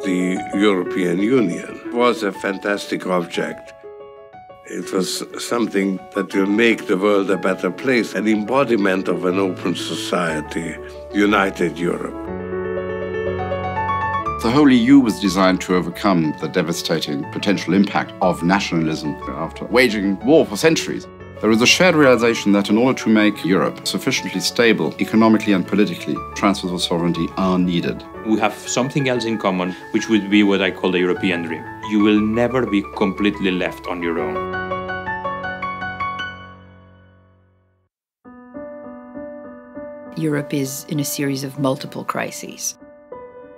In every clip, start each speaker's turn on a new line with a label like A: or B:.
A: the European Union was a fantastic object. It was something that will make the world a better place, an embodiment of an open society, united Europe.
B: The whole EU was designed to overcome the devastating potential impact of nationalism after waging war for centuries. There is a shared realization that in order to make Europe sufficiently stable economically and politically, transfers of sovereignty are needed.
C: We have something else in common, which would be what I call the European dream. You will never be completely left on your own.
D: Europe is in a series of multiple crises.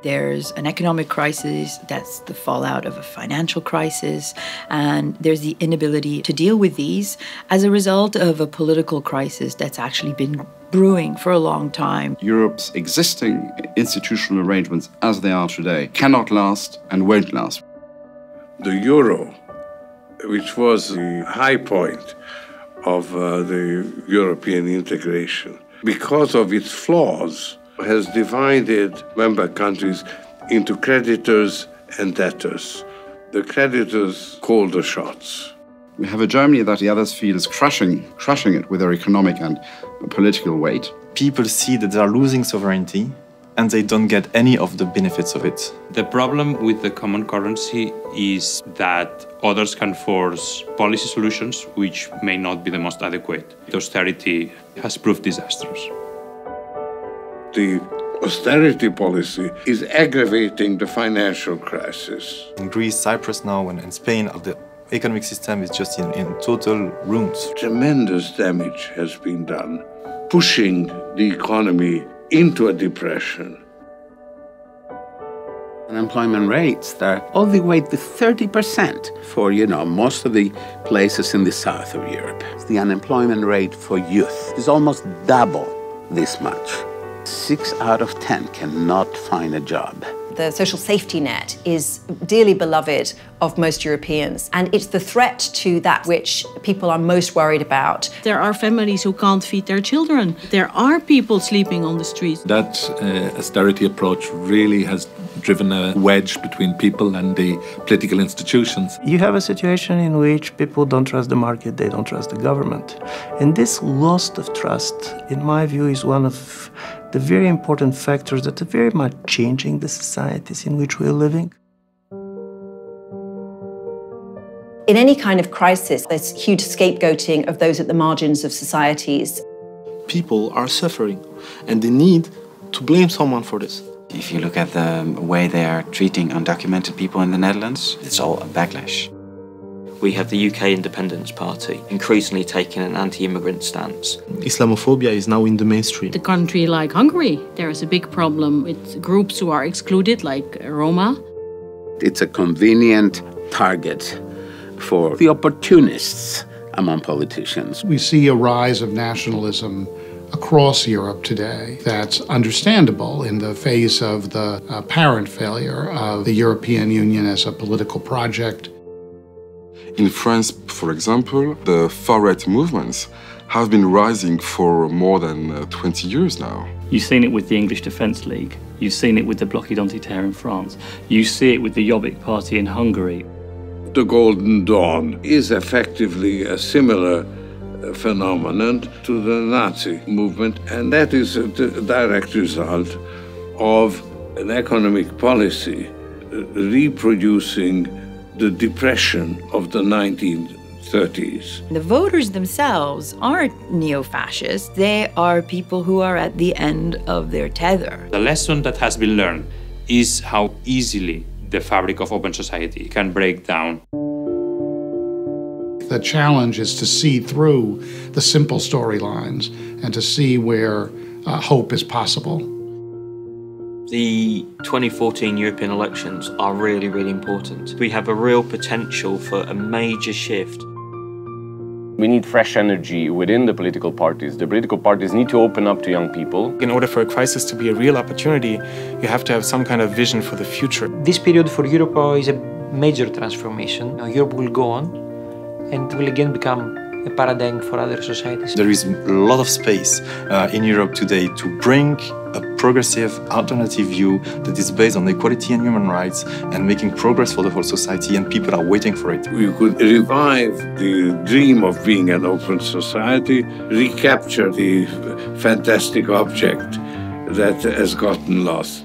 D: There's an economic crisis that's the fallout of a financial crisis, and there's the inability to deal with these as a result of a political crisis that's actually been brewing for a long time.
B: Europe's existing institutional arrangements as they are today cannot last and won't last.
A: The euro, which was the high point of the European integration, because of its flaws, has divided member countries into creditors and debtors. The creditors call the shots.
B: We have a Germany that the others feel is crushing it with their economic and political weight.
E: People see that they are losing sovereignty and they don't get any of the benefits of it.
C: The problem with the common currency is that others can force policy solutions which may not be the most adequate. Austerity has proved disastrous.
A: The austerity policy is aggravating the financial crisis.
E: In Greece, Cyprus now, and Spain, the economic system is just in total ruins.
A: Tremendous damage has been done, pushing the economy into a depression.
F: Unemployment rates that are all the way to 30% for, most of the places in the south of Europe. The unemployment rate for youth is almost double this much. 6 out of 10 cannot find a job.
G: The social safety net is dearly beloved of most Europeans, and it's the threat to that which people are most worried about.
H: There are families who can't feed their children. There are people sleeping on the streets.
I: That austerity approach really has driven a wedge between people and the political institutions.
J: You have a situation in which people don't trust the market, they don't trust the government. And this loss of trust, in my view, is one of the very important factors that are very much changing the societies in which we are living.
G: In any kind of crisis, there's huge scapegoating of those at the margins of societies.
K: People are suffering, and they need to blame someone for this.
L: If you look at the way they are treating undocumented people in the Netherlands, it's all a backlash.
M: We have the UK Independence Party increasingly taking an anti-immigrant stance.
K: Islamophobia is now in the mainstream.
H: A country like Hungary, there is a big problem with groups who are excluded, like Roma.
F: It's a convenient target for the opportunists among politicians.
N: We see a rise of nationalism across Europe today that's understandable in the face of the apparent failure of the European Union as a political project.
O: In France, for example, the far-right movements have been rising for more than 20 years now.
P: You've seen it with the English Defence League. You've seen it with the Bloc Identitaire in France. You see it with the Jobbik Party in Hungary.
A: The Golden Dawn is effectively a similar phenomenon to the Nazi movement, and that is a direct result of an economic policy reproducing the depression of the 1930s.
D: The voters themselves aren't neo-fascists. They are people who are at the end of their tether.
C: The lesson that has been learned is how easily the fabric of open society can break down.
N: The challenge is to see through the simple storylines and to see where hope is possible.
M: The 2014 European elections are really, really important. We have a real potential for a major shift.
Q: We need fresh energy within the political parties. The political parties need to open up to young people.
E: In order for a crisis to be a real opportunity, you have to have some kind of vision for the future.
R: This period for Europe is a major transformation. Now Europe will go on and will again become a paradigm for other societies.
E: There is a lot of space in Europe today to bring a progressive alternative view that is based on equality and human rights and making progress for the whole society, and people are waiting for it.
A: We could revive the dream of being an open society, recapture the fantastic object that has gotten lost.